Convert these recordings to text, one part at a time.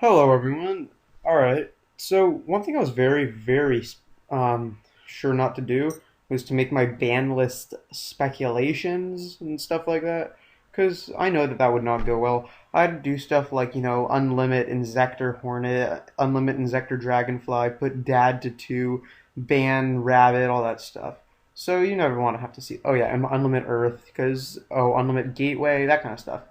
Hello, everyone. All right. So one thing I was very sure not to do was to make my ban list speculations and stuff like that, because I know that that would not go well. I'd do stuff like unlimit Inzektor Hornet, unlimit Inzektor Dragonfly, put Dad to two, ban Rabbit, all that stuff. So you never want to have to see. Oh yeah, and unlimit Earth, because unlimit Gateway, that kind of stuff.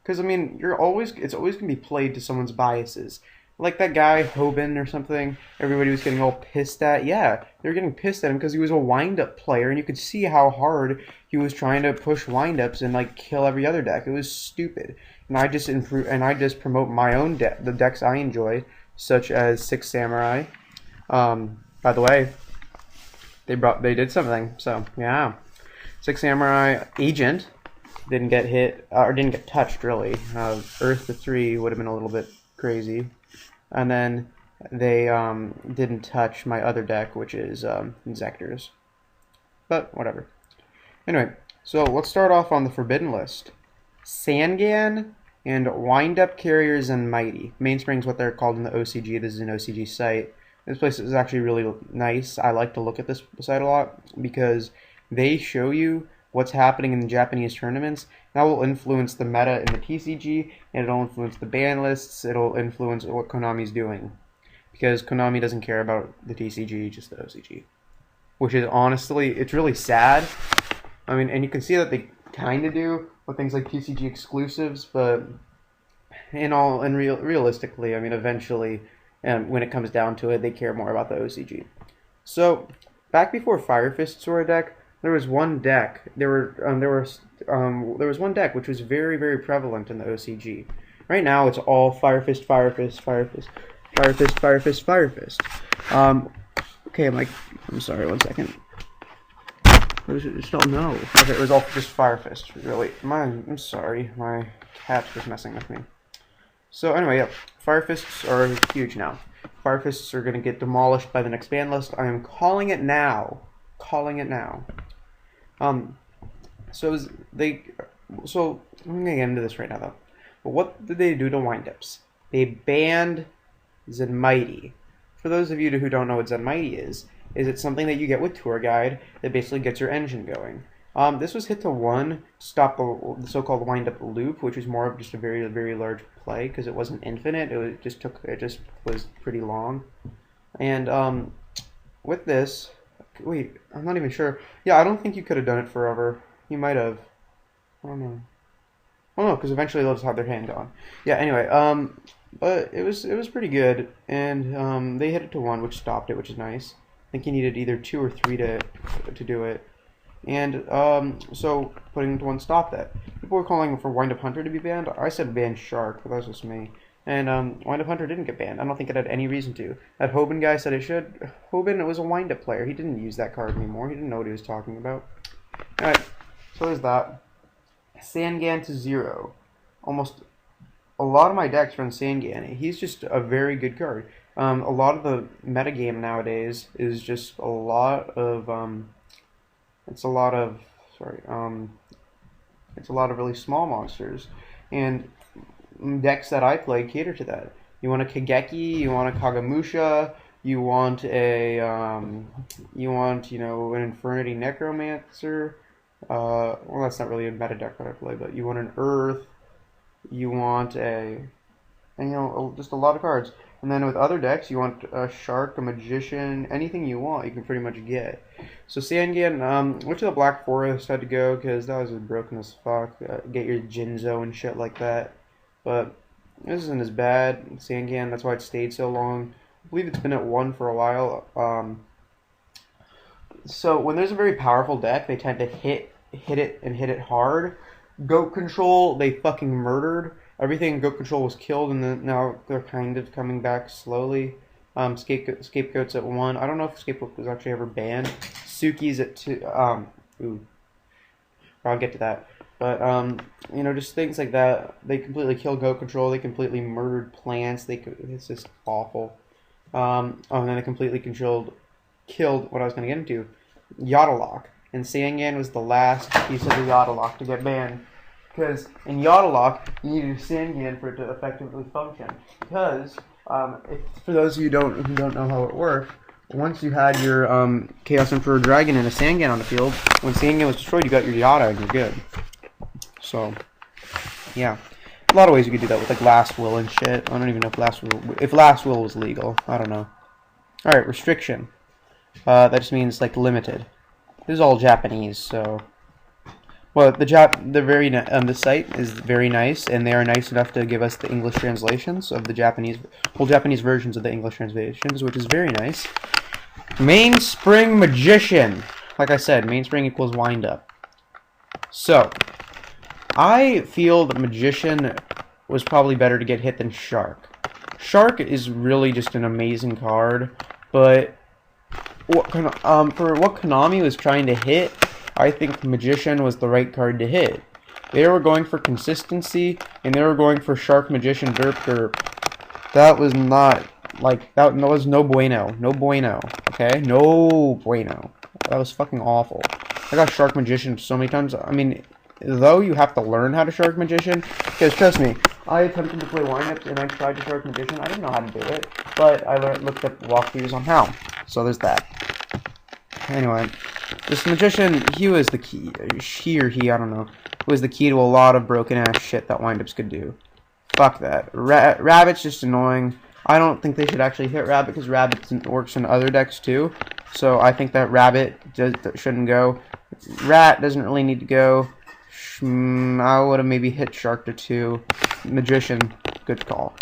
Because I mean, it's always gonna be played to someone's biases. Like that guy Hoban or something, everybody was getting all pissed at. Yeah, they were getting pissed at him because he was a wind-up player, and you could see how hard he was trying to push wind-ups and like kill every other deck. It was stupid, and I just promote my own deck, the decks I enjoy, such as Six Samurai. By the way, they did something, so yeah, Six Samurai Agent didn't get hit or didn't get touched really. Earth to three would have been a little bit crazy, and then they didn't touch my other deck, which is Inzectors. But whatever. Anyway, so let's start off on the forbidden list. Sangan and Wind-Up Carriers and Mighty. Mainspring's what they're called in the OCG. This is an OCG site. This place is actually really nice. I like to look at this site a lot because they show you what's happening in the Japanese tournaments. That will influence the meta in the TCG, and it'll influence the ban lists. It'll influence what Konami's doing, because Konami doesn't care about the TCG, just the OCG, which is honestly, it's really sad. I mean, and you can see that they kind of do with things like TCG exclusives, but realistically, I mean, eventually, and when it comes down to it, they care more about the OCG. So back before Fire Fists were a deck, there was one deck. There was one deck which was very prevalent in the OCG. Right now, it's all Fire Fist, Fire Fist, Fire Fist, Fire Fist, Fire Fist, Fire Fist. Okay, I'm sorry, 1 second. Just don't know. Okay, it was all just Fire Fist. Really, I'm sorry, my cat's just messing with me. So anyway, yeah, Fire Fists are huge now. Fire Fists are going to get demolished by the next ban list. I am calling it now. Calling it now. So I'm gonna get into this right now though. But what did they do to windups? They banned Zenmighty. For those of you who don't know what Zenmighty is it something that you get with Tour Guide that basically gets your engine going. This was hit to one, stop the so-called wind-up loop, which was more of just a very large play because it wasn't infinite. It just was pretty long. And with this, wait, I'm not even sure. Yeah, I don't think you could have done it forever. You might have. I don't know. Oh no, because eventually they'll just have their hand gone. Yeah. Anyway, but it was pretty good, and they hit it to one, which stopped it, which is nice. I think you needed either two or three to do it, and so putting it to one stopped that. People were calling for Wind Up Hunter to be banned. I said ban Shark, but that was just me. And Wind Up Hunter didn't get banned. I don't think it had any reason to. That Hoban guy said it should. Hoban was a wind-up player. He didn't use that card anymore. He didn't know what he was talking about. Alright, so there's that. Sangan to zero. Almost a lot of my decks run Sangan. He's just a very good card. A lot of the metagame nowadays is just a lot of it's a lot of it's a lot of really small monsters, and decks that I play cater to that. You want a Kageki, you want a Kagamusha, you want an Infernity Necromancer. Well, that's not really a meta deck that I play, but you want an Earth, you want just a lot of cards. And then with other decks, you want a Shark, a Magician, anything you want, you can pretty much get. So Sangan, which of the Black Forest had to go because that was broken as fuck. Get your Jinzo and shit like that. But this isn't as bad. Sangan, that's why it stayed so long. I believe it's been at one for a while. So when there's a very powerful deck, they tend to hit it hard. Goat Control, they fucking murdered. Everything in Goat Control was killed, and then now they're kind of coming back slowly. Scapegoat's at one. I don't know if Scapegoat was actually ever banned. Suki's at two. I'll get to that. But, just things like that. They completely killed Goat Control. They completely murdered plants. It's just awful. And then they completely killed what I was going to get into. Yadalock. And Sangan was the last piece of the Yadalock to get banned. Because in Yodalock, you need a Sangan for it to effectively function. Because, for those of you who don't know how it works, once you had your Chaos Emperor Dragon and a Sangan on the field, when Sangan was destroyed, you got your Yada and you're good. So, yeah. A lot of ways you could do that with like Last Will and shit. I don't even know if Last Will was legal. I don't know. Alright, restriction. That just means like limited. This is all Japanese, so... Well, the site is very nice, and they are nice enough to give us the English translations of the Japanese versions of the English translations, which is very nice. Mainspring Magician. Like I said, mainspring equals wind up. So, I feel that Magician was probably better to get hit than Shark. Shark is really just an amazing card, but for what Konami was trying to hit, I think Magician was the right card to hit. They were going for consistency, and they were going for Shark Magician Derp Derp. That was not, like, that was no bueno. No bueno, okay? No bueno. That was fucking awful. I got Shark Magician so many times. I mean, though you have to learn how to Shark Magician, because trust me, I attempted to play windups and I tried to Shark Magician. I didn't know how to do it, but I looked up walkthroughs on how. So there's that. Anyway, this Magician, he was the key. He, I don't know, was the key to a lot of broken ass shit that windups could do. Fuck that. Rabbit's just annoying. I don't think they should actually hit Rabbit because Rabbit works in other decks too. So I think that Rabbit shouldn't go. Rat doesn't really need to go. I would have maybe hit Shark to 2. Magician, good call.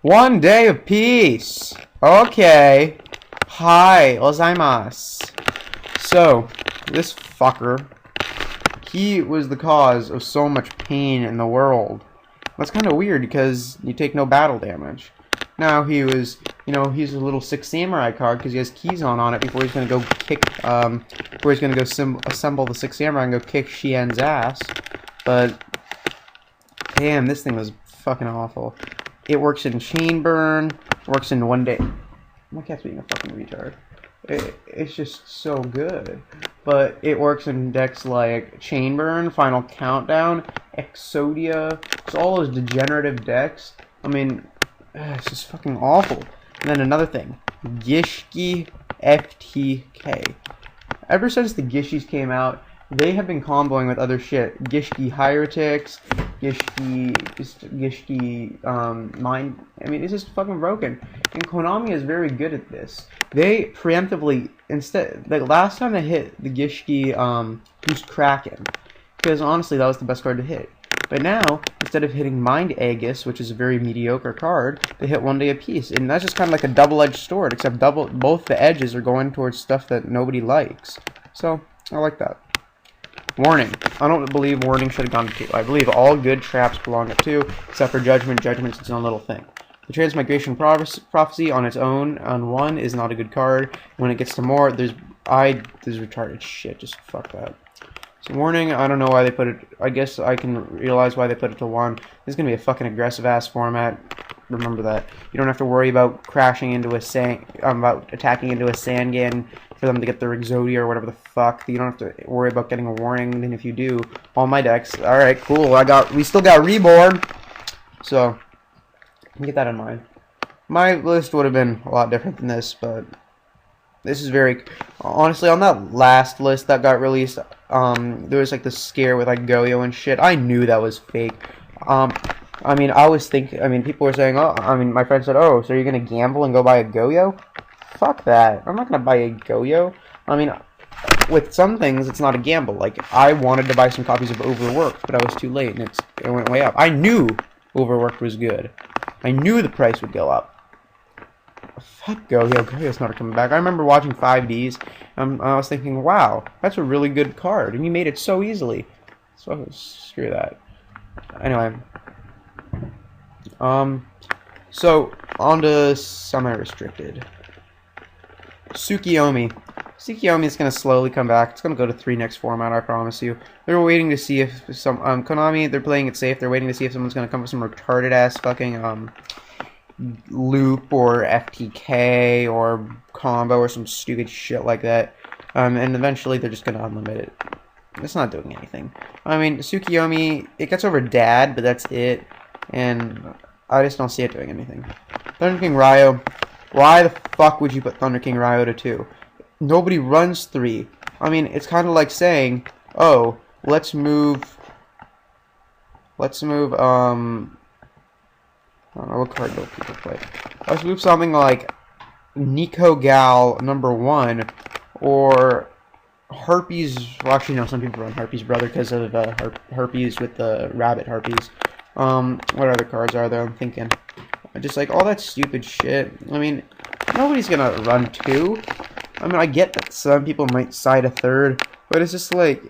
One Day of Peace. Okay. Hi, gozaimasu. So, this fucker, he was the cause of so much pain in the world. That's kind of weird because you take no battle damage. Now he was, he's a little 6 Samurai card because he has keys on it before he's gonna go kick, before he's gonna go assemble the 6 Samurai and go kick Shien's ass. But damn, this thing was fucking awful. It works in Chain Burn, works in One Day. My cat's being a fucking retard. It's just so good. But it works in decks like Chain Burn, Final Countdown, Exodia. It's all those degenerative decks. I mean, it's just fucking awful. And then another thing, Gishki FTK. Ever since the Gishis came out, they have been comboing with other shit. Gishki Hieratics, Gishki Mind. I mean, it's just fucking broken. And Konami is very good at this. They preemptively, like last time they hit the Gishki, Boost Kraken. Because honestly, that was the best card to hit. But now, instead of hitting Mind Aegis, which is a very mediocre card, they hit One Day of Peace. And that's just kind of like a double-edged sword, except both the edges are going towards stuff that nobody likes. So, I like that. Warning. I don't believe Warning should have gone to 2. I believe all good traps belong at 2, except for Judgment. Judgment's its own little thing. The Transmigration Prophecy on its own, on 1, is not a good card. When it gets to more, there's retarded shit. Just fuck that. So Warning, I don't know why they put it. I guess I can realize why they put it to 1. This is going to be a fucking aggressive-ass format. Remember that. You don't have to worry about crashing into about attacking into a Sangan for them to get their Exodia or whatever the fuck. You don't have to worry about getting a Warning, and if you do, all my decks. Alright, cool. We still got Reborn. So, get that in mind. My list would have been a lot different than this, but this is very... Honestly, on that last list that got released, there was like the scare with like Goyo and shit. I knew that was fake. I mean, people were saying, my friend said, oh, so you're gonna gamble and go buy a Goyo? Fuck that. I'm not gonna buy a Goyo. I mean, with some things, it's not a gamble. Like, I wanted to buy some copies of Overworked, but I was too late, and it went way up. I knew Overworked was good. I knew the price would go up. Fuck Goyo. Goyo's not coming back. I remember watching 5Ds, and I was thinking, wow, that's a really good card, and you made it so easily. So, screw that. Anyway. So, on to semi-restricted. Tsukiyomi. Tsukiyomi is going to slowly come back. It's going to go to 3 next format, I promise you. They're waiting to see if some, Konami, they're playing it safe. They're waiting to see if someone's going to come with some retarded-ass fucking, loop or FTK or combo or some stupid shit like that. And eventually they're just going to unlimit it. it's not doing anything. I mean, Tsukiyomi, it gets over Dad, but that's it. And I just don't see it doing anything. Thunder King Ryo, why the fuck would you put Thunder King Ryo to 2? Nobody runs 3. I mean, it's kind of like saying, oh, let's move, I don't know, what card do people play? Let's move something like Nico Gal #1, or Harpies. Well, actually, no, some people run Harpies Brother because of Harpies with the rabbit Harpies. What other cards are there? I'm thinking. Just like all that stupid shit. I mean, nobody's gonna run 2. I mean, I get that some people might side a 3rd, but it's just like,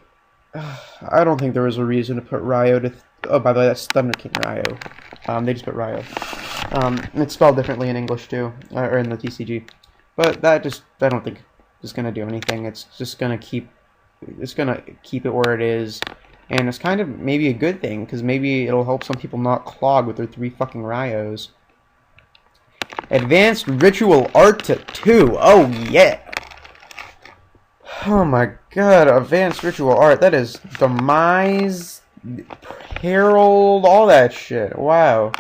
I don't think there was a reason to put Ryo to. Oh, by the way, that's Thunder King Ryo. They just put Ryo. It's spelled differently in English too, or in the TCG. But I don't think is gonna do anything. It's just gonna keep it where it is, and it's kind of maybe a good thing because maybe it'll help some people not clog with their 3 fucking Ryos. Advanced Ritual Art to 2. Oh yeah. Oh my god, Advanced Ritual Art. That is Demise, Herald, all that shit. Wow.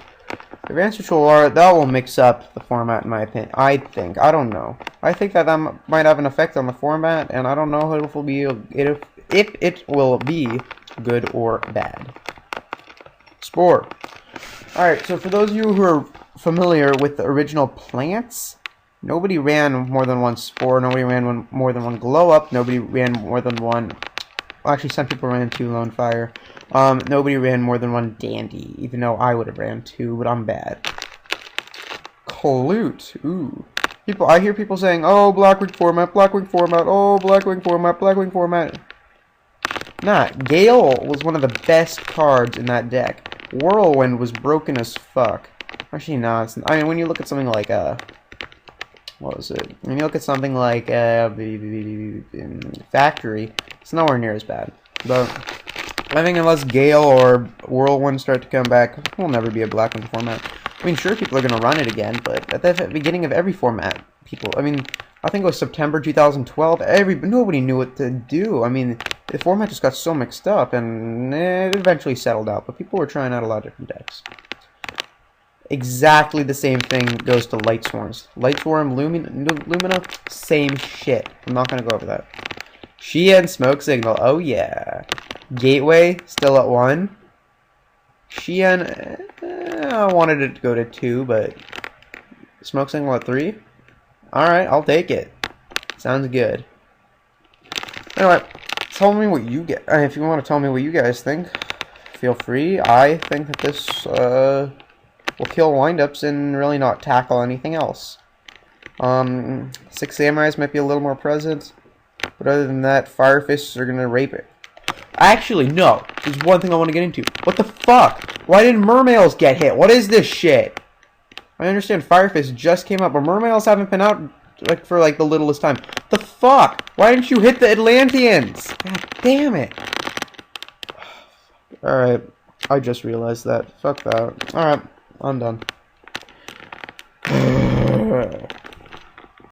Advanced Ritual Art, that will mix up the format in my opinion. I think. I don't know. I think that might have an effect on the format, and I don't know if it will be good or bad. Spore. Alright, so for those of you who are familiar with the original plants, nobody ran more than 1 Spore, nobody ran more than 1 Glow Up, nobody ran more than 1... Well, actually, some people ran 2 Lone Fire. Nobody ran more than 1 Dandy, even though I would have ran 2, but I'm bad. Clute. Ooh. I hear people saying, oh, Blackwing format, oh, Blackwing format. Nah, Gale was one of the best cards in that deck. Whirlwind was broken as fuck. Actually, no, I mean, when you look at something like, what was it? When you look at something like, Factory, it's nowhere near as bad. But I think unless Gale or Whirlwind start to come back, it will never be a Blackwing format. I mean, sure, people are going to run it again, but at the beginning of every format, I mean, I think it was September 2012, nobody knew what to do. I mean, the format just got so mixed up, and it eventually settled out, but people were trying out a lot of different decks. Exactly the same thing goes to Light Swarms. Light Swarm, Lumina, same shit. I'm not going to go over that. Xian, Smoke Signal, oh yeah. Gateway, still at 1. Xian, I wanted it to go to 2, but Smoke Signal at 3? Alright, I'll take it. Sounds good. Anyway, tell me what you get. If you want to tell me what you guys think, feel free. I think that this will kill windups and really not tackle anything else. 6 Samurais might be a little more present, but other than that, Fire Fists are gonna rape it. Actually, no. There's one thing I want to get into. What the fuck? Why didn't Mermails get hit? What is this shit? I understand Fire Fist just came up, but Mermails haven't been out for the littlest time. The fuck? Why didn't you hit the Atlanteans? God damn it. Alright. I just realized that. Fuck that. Alright. I'm done.